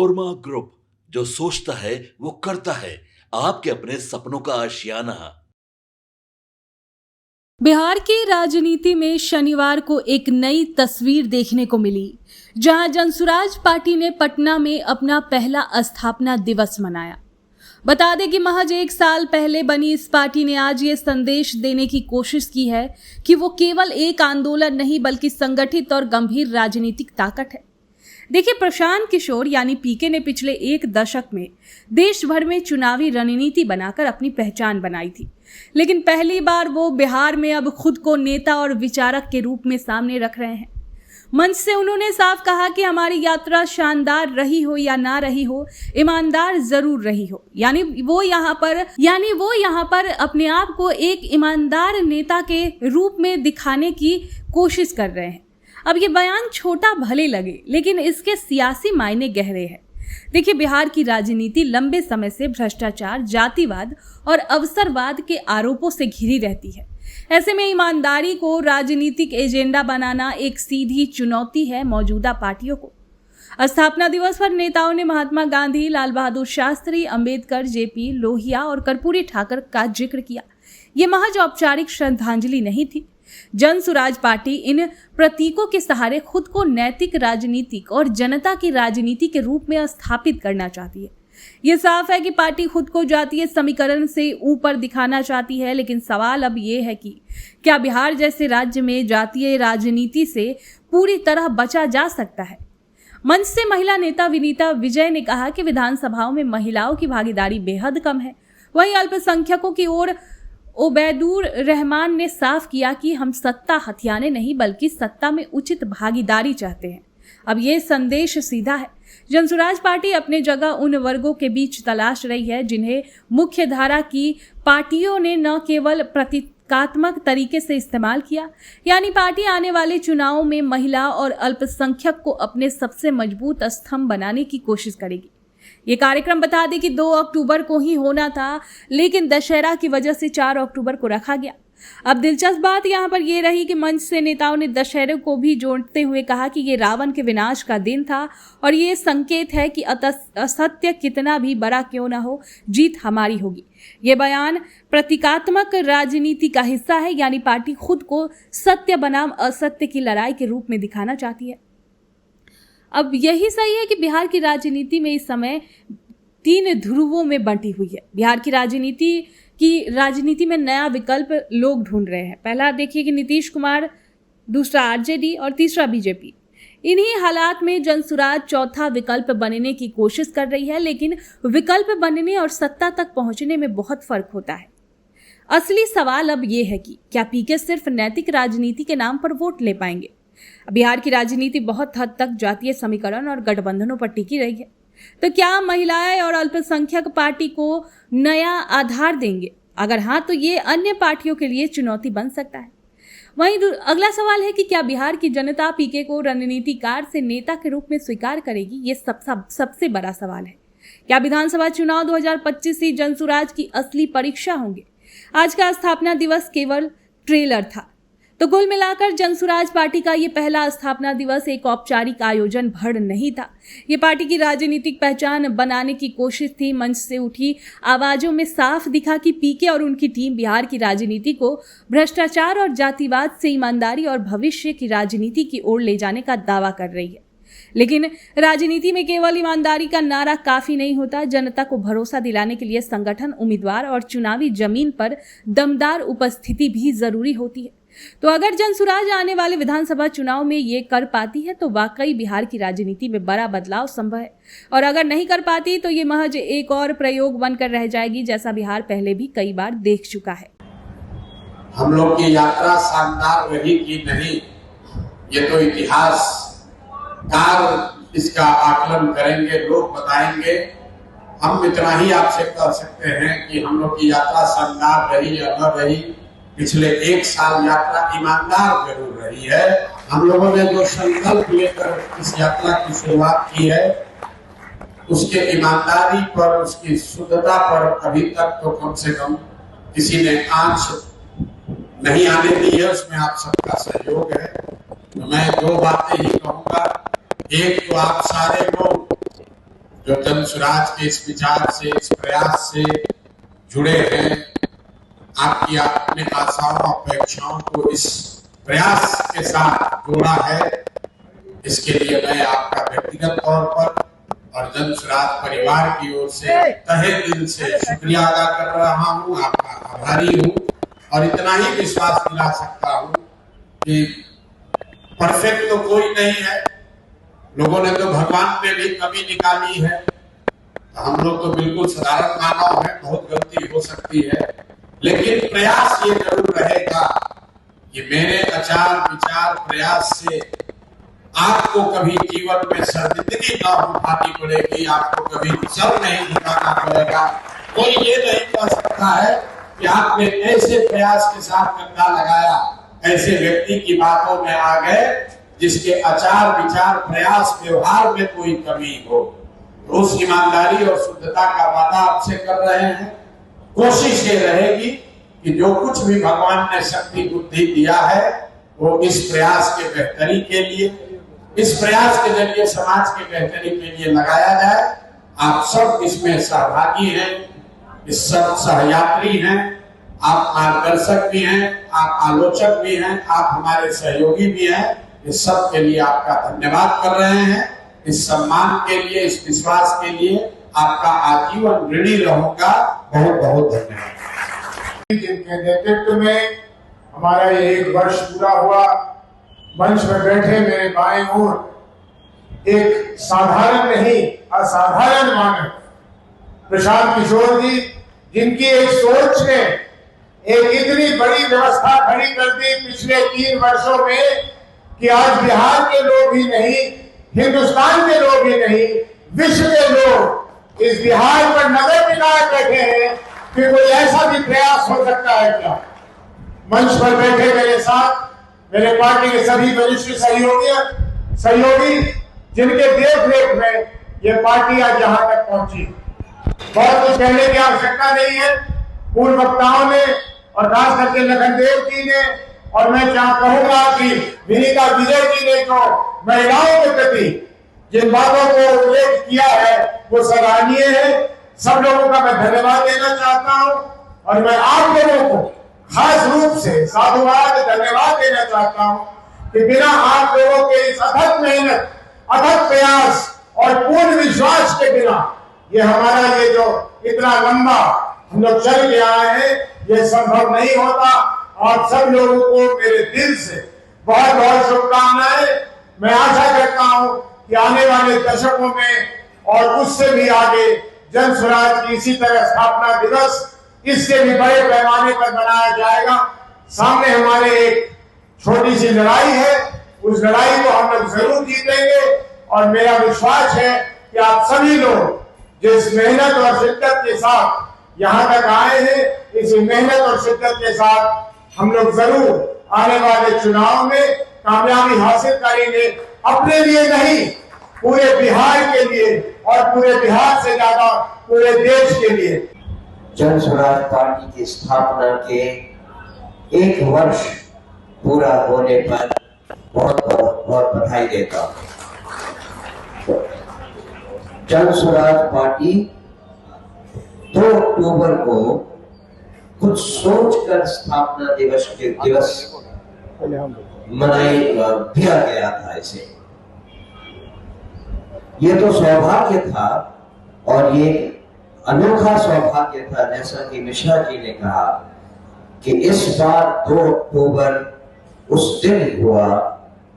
Korma group, जो सोचता है वो करता है। आपके अपने सपनों का आशियाना। बिहार की राजनीति में शनिवार को एक नई तस्वीर देखने को मिली, जहां जनसुराज पार्टी ने पटना में अपना पहला स्थापना दिवस मनाया। बता दें कि महज एक साल पहले बनी इस पार्टी ने आज ये संदेश देने की कोशिश की है कि वो केवल एक आंदोलन नहीं बल्कि संगठित और गंभीर राजनीतिक ताकत है। देखिए, प्रशांत किशोर यानी पीके ने पिछले एक दशक में देश भर में चुनावी रणनीति बनाकर अपनी पहचान बनाई थी, लेकिन पहली बार वो बिहार में अब खुद को नेता और विचारक के रूप में सामने रख रहे हैं। मंच से उन्होंने साफ कहा कि हमारी यात्रा शानदार रही हो या ना रही हो, ईमानदार जरूर रही हो। यानी वो यहाँ पर अपने आप को एक ईमानदार नेता के रूप में दिखाने की कोशिश कर रहे हैं। अब ये बयान छोटा भले लगे, लेकिन इसके सियासी मायने गहरे हैं। देखिए, बिहार की राजनीति लंबे समय से भ्रष्टाचार, जातिवाद और अवसरवाद के आरोपों से घिरी रहती है। ऐसे में ईमानदारी को राजनीतिक एजेंडा बनाना एक सीधी चुनौती है मौजूदा पार्टियों को। स्थापना दिवस पर नेताओं ने महात्मा गांधी, लाल बहादुर शास्त्री, अंबेडकर, जेपी, लोहिया और कर्पूरी ठाकर का जिक्र किया। ये महज औपचारिक श्रद्धांजलि नहीं थी। जनसुराज पार्टी इन प्रतीकों के सहारे खुद को नैतिक, राजनीतिक और जनता की राजनीति के रूप में स्थापित करना चाहती है। ये साफ है कि पार्टी खुद को जातीय समीकरण से ऊपर दिखाना चाहती है, लेकिन सवाल अब ये है कि क्या बिहार जैसे राज्य में जातीय राजनीति से पूरी तरह बचा जा सकता है। मंच से महिला नेता विनीता विजय ने कहा कि विधानसभाओं में महिलाओं की भागीदारी बेहद कम है। वहीं अल्पसंख्यकों की ओर ओबैदुर रहमान ने साफ किया कि हम सत्ता हथियाने नहीं बल्कि सत्ता में उचित भागीदारी चाहते हैं। अब ये संदेश सीधा है। जनसुराज पार्टी अपने जगह उन वर्गों के बीच तलाश रही है जिन्हें मुख्य धारा की पार्टियों ने न केवल प्रतीकात्मक तरीके से इस्तेमाल किया, यानी पार्टी आने वाले चुनावों में महिला और अल्पसंख्यक को अपने सबसे मजबूत स्तंभ बनाने की कोशिश करेगी। ये कार्यक्रम बता दें कि 2 अक्टूबर को ही होना था, लेकिन दशहरा की वजह से 4 अक्टूबर को रखा गया। अब दिलचस्प बात यहाँ पर यह रही कि मंच से नेताओं ने दशहरे को भी जोड़ते हुए कहा कि ये रावण के विनाश का दिन था और ये संकेत है कि असत्य कितना भी बड़ा क्यों ना हो, जीत हमारी होगी। ये बयान प्रतीकात्मक राजनीति का हिस्सा है, यानी पार्टी खुद को सत्य बनाम असत्य की लड़ाई के रूप में दिखाना चाहती है। अब यही सही है कि बिहार की राजनीति में इस समय 3 ध्रुवों में बंटी हुई है। बिहार की राजनीति में नया विकल्प लोग ढूंढ रहे हैं। पहला देखिए कि नीतीश कुमार, दूसरा आरजेडी और तीसरा बीजेपी। इन्हीं हालात में जनसुराज चौथा विकल्प बनने की कोशिश कर रही है, लेकिन विकल्प बनने और सत्ता तक पहुंचने में बहुत फर्क होता है। असली सवाल अब यह है कि क्या पीके सिर्फ नैतिक राजनीति के नाम पर वोट ले पाएंगे। बिहार की राजनीति बहुत हद तक जातीय समीकरण और गठबंधनों पर टिकी रही है, तो क्या महिलाएं और अल्पसंख्यक पार्टी को नया आधार देंगे? अगर हाँ, तो ये अन्य पार्टियों के लिए चुनौती बन सकता है। वहीं अगला सवाल है कि क्या बिहार की जनता पीके को रणनीतिकार से नेता के रूप में स्वीकार करेगी? ये सबसे बड़ा सवाल है। क्या विधानसभा चुनाव 2025 ही जनसुराज की असली परीक्षा होंगे? आज का स्थापना दिवस केवल ट्रेलर था। तो कुल मिलाकर जनसुराज पार्टी का ये पहला स्थापना दिवस एक औपचारिक आयोजन भर नहीं था। ये पार्टी की राजनीतिक पहचान बनाने की कोशिश थी। मंच से उठी आवाजों में साफ दिखा कि पीके और उनकी टीम बिहार की राजनीति को भ्रष्टाचार और जातिवाद से ईमानदारी और भविष्य की राजनीति की ओर ले जाने का दावा कर रही है। लेकिन राजनीति में केवल ईमानदारी का नारा काफी नहीं होता। जनता को भरोसा दिलाने के लिए संगठन, उम्मीदवार और चुनावी जमीन पर दमदार उपस्थिति भी जरूरी होती है। तो अगर जनसुराज आने वाले विधानसभा चुनाव में ये कर पाती है तो वाकई बिहार की राजनीति में बड़ा बदलाव संभव है, और अगर नहीं कर पाती तो ये महज एक और प्रयोग बनकर रह जाएगी, जैसा बिहार पहले भी कई बार देख चुका है। हम लोग की यात्रा शानदार रही कि नहीं, ये तो इतिहासकार इसका आकलन करेंगे, लोग बताएंगे। हम इतना ही आपसे कह सकते हैं कि हम लोग की यात्रा शानदार रही या न रही, पिछले 1 साल यात्रा ईमानदार जरूर रही है। हम लोगों ने जो संकल्प लेकर इस यात्रा की शुरुआत की है, उसके ईमानदारी पर, उसकी शुद्धता पर अभी तक तो कम से कम किसी ने आंच नहीं आने दी है। उसमें आप सबका सहयोग है। तो मैं 2 बातें ही कहूंगा। एक तो आप सारे लोग जो जन स्वराज के इस विचार से, इस प्रयास से जुड़े हैं, आपकी अपने आशाओं अपेक्षाओं को इस प्रयास के साथ जोड़ा है, इसके लिए मैं आपका व्यक्तिगत तौर पर और जन स्वराज परिवार की ओर से तहे दिल से शुक्रिया अदा कर रहा हूँ, आपका आभारी हूँ। और इतना ही विश्वास दिला सकता हूँ कि परफेक्ट तो कोई नहीं है, लोगों ने तो भगवान में भी कमी निकाली है, हम लोग तो बिल्कुल साधारण मानव हैं, बहुत गलती हो सकती है, लेकिन प्रयास ये जरूर रहेगा कि मेरे आचार विचार प्रयास से आपको कभी जीवन में शर्मिंदगी ना उठानी पड़ेगी, आपको कभी सर नहीं झुकाना पड़ेगा। कोई ये नहीं कह सकता है कि आपने ऐसे प्रयास के साथ कंधा लगाया, ऐसे व्यक्ति की बातों में आ गए जिसके आचार विचार प्रयास व्यवहार में कोई कमी हो। तो उस ईमानदारी और शुद्धता का वादा आपसे कर रहे हैं। कोशिश ये रहेगी कि जो कुछ भी भगवान ने शक्ति बुद्धि दिया है वो इस प्रयास के बेहतरी के लिए, इस प्रयास के जरिए समाज के बेहतरी के लिए लगाया जाए। आप सब इसमें सहभागी हैं, इस सब सहयात्री हैं, आप मार्गदर्शक भी हैं, आप आलोचक भी हैं, आप हमारे सहयोगी भी हैं। इस सब के लिए आपका धन्यवाद कर रहे हैं। इस सम्मान के लिए, इस विश्वास के लिए आपका आजीवन ऋणी रहूंगा। बहुत बहुत धन्यवाद। जिनके नेतृत्व में हमारा ये 1 वर्ष पूरा हुआ, मंच में बैठे मेरे बाएं ओर एक साधारण नहीं असाधारण मानव प्रशांत किशोर जी, जिनकी एक सोच ने एक इतनी बड़ी व्यवस्था खड़ी कर दी पिछले 3 वर्षों में कि आज बिहार के लोग ही नहीं, हिंदुस्तान के लोग ही नहीं, विश्व के लोग इस बिहार पर नजर टिकाए बैठे हैं कि कोई ऐसा भी प्रयास हो सकता है क्या। मंच पर बैठे मेरे साथ मेरे पार्टी के सभी वरिष्ठ सहयोगी जिनके देख रेख में ये पार्टी आज यहाँ तक पहुंची। बहुत कुछ कहने की आवश्यकता नहीं है। पूर्व वक्ताओं ने और खास करके लखनदेव जी ने, और मैं कहूंगा कि विनीता विजय जी ने जो महिलाओं के प्रति जिन बातों को उल्लेख किया है वो सराहनीय है। सब लोगों का मैं धन्यवाद देना चाहता हूं और मैं आप लोगों को खास रूप से साधुवाद धन्यवाद देना चाहता हूं कि बिना आप लोगों के इस अथक मेहनत, अथक प्रयास और पूर्ण विश्वास के बिना ये हमारा ये जो इतना लंबा हम लोग चल के आए हैं ये संभव नहीं होता। और सब लोगों को मेरे दिल से बहुत बहुत शुभकामनाएं। मैं आशा करता हूं कि आने वाले दशकों में और उससे भी आगे जन स्वराज की इसी तरह स्थापना दिवस इससे भी बड़े पैमाने पर मनाया जाएगा। सामने हमारे एक छोटी सी लड़ाई है, उस लड़ाई को हम लोग जरूर जीतेंगे और मेरा विश्वास है कि आप सभी लोग जिस मेहनत और शिद्दत के साथ यहाँ तक आए हैं, इसी मेहनत और शिद्दत के साथ हम लोग जरूर आने वाले चुनाव में कामयाबी हासिल करेंगे, अपने लिए नहीं पूरे बिहार के लिए और पूरे बिहार से ज्यादा पूरे देश के लिए। जन स्वराज पार्टी की स्थापना के 1 वर्ष पूरा होने पर बहुत बहुत बधाई देता हूं। जन स्वराज पार्टी 2 अक्टूबर को कुछ सोचकर स्थापना दिवस किया गया था। इसे ये तो सौभाग्य था और ये अनोखा सौभाग्य था, जैसा कि मिश्रा जी ने कहा कि इस बार 2 अक्टूबर उस दिन हुआ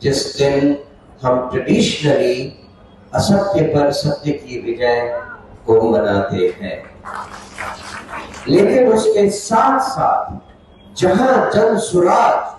जिस दिन हम ट्रेडिशनली असत्य पर सत्य की विजय को मनाते हैं। लेकिन उसके साथ साथ जहां जन स्वराज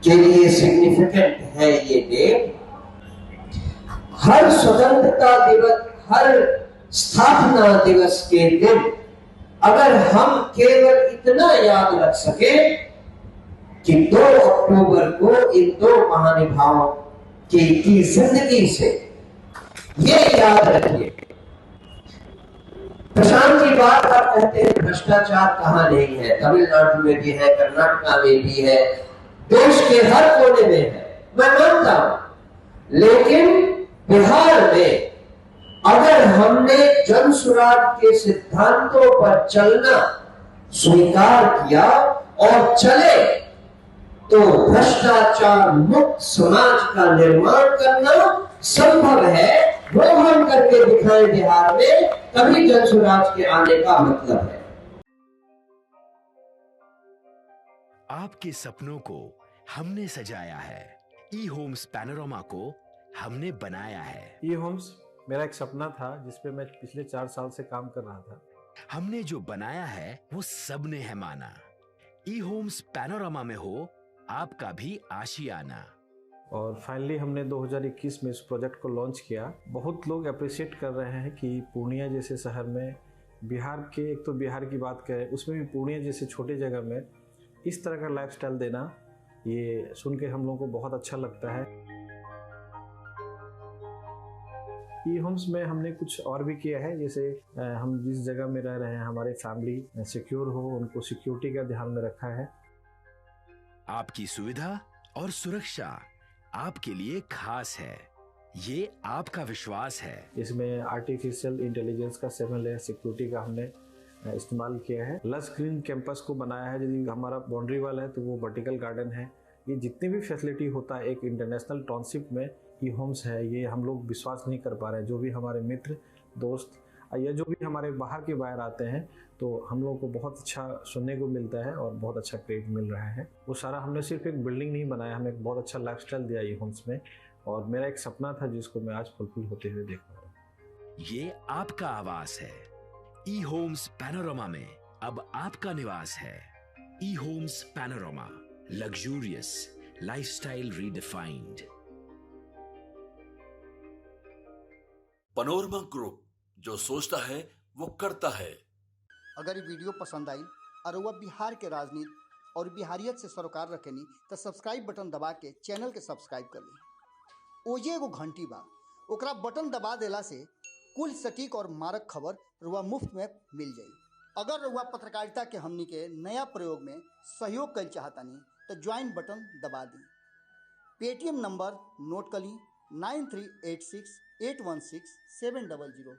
के लिए सिग्निफिकेंट है ये डे, हर स्वतंत्रता दिवस, हर स्थापना दिवस के दिन अगर हम केवल इतना याद रख सके कि 2 अक्टूबर को इन 2 महानुभावों की जिंदगी से ये याद रखिए। प्रशांत जी बार बार कहते हैं भ्रष्टाचार कहाँ नहीं है, तमिलनाडु में भी है, कर्नाटक में भी है, देश के हर कोने में है, मैं मानता हूं, लेकिन बिहार में अगर हमने जन सुराज के सिद्धांतों पर चलना स्वीकार किया और चले तो भ्रष्टाचार मुक्त समाज का निर्माण करना संभव है। वो हम करके दिखाएं बिहार में, तभी जन सुराज के आने का मतलब है। आपके सपनों को हमने सजाया है, ई होम्स पैनोरमा को हमने बनाया है। ई होम्स मेरा एक सपना था जिसपे मैं पिछले 4 साल से काम कर रहा था। हमने जो बनाया है वो सबने है माना। ई होम्स पैनोरमा में हो आपका भी आशियाना। और फाइनली हमने 2021 में इस प्रोजेक्ट को लॉन्च किया। बहुत लोग अप्रिशिएट कर रहे हैं कि पूर्णिया जैसे शहर में, बिहार के, एक तो बिहार की बात करें उसमें भी पूर्णिया जैसे छोटे जगह में इस तरह का लाइफस्टाइल देना, ये सुन के हम लोगों को बहुत अच्छा लगता है। ई होम्स में हमने कुछ और भी किया है, जैसे हम जिस जगह में रह रहे हैं हमारे फैमिली सिक्योर हो, उनको सिक्योरिटी का ध्यान में रखा है। आपकी सुविधा और सुरक्षा आपके लिए खास है, ये आपका विश्वास है। इसमें आर्टिफिशियल इंटेलिजेंस का 7 लेयर सिक्योरिटी का हमने इस्तेमाल किया है। लस ग्रीन कैंपस को बनाया है। यदि हमारा बाउंड्री वाल है तो वो वर्टिकल गार्डन है। ये जितनी भी फैसिलिटी होता है एक इंटरनेशनल टाउनशिप में ई होम्स है, ये हम लोग विश्वास नहीं कर पा रहे हैं। जो भी हमारे मित्र दोस्त या जो भी हमारे बाहर के बाहर आते हैं तो हम लोगों को बहुत अच्छा सुनने को मिलता है और बहुत अच्छा क्रेडिट मिल रहा है। वो सारा हमने सिर्फ एक बिल्डिंग नहीं बनाया, हमें एक बहुत अच्छा लाइफस्टाइल दिया ई होम्स में, और मेरा एक सपना था जिसको मैं आज फुलफिल होते हुए देख रहा हूँ। ये आपका आवास है। ई होम्स पैनोरमा में अब आपका निवास है। E homes Panorama, luxurious lifestyle redefined. Panorama group, जो सोचता है वो करता है। अगर ये वीडियो पसंद आई और वह बिहार के राजनीति और बिहारियत से सरोकार रखेनी तो सब्सक्राइब बटन दबा के चैनल के सब्सक्राइब कर ली। ओजे एगो घंटी बा, ओकरा बटन दबा देला से कुल सटीक और मारक खबर रुआ मुफ्त में मिल जाई। अगर रुआ पत्रकारिता के हमनी के नया प्रयोग में सहयोग कर चाहतानी तो ज्वाइन बटन दबा दी। पेटीएम नंबर नोट कर ली 9386 816 700।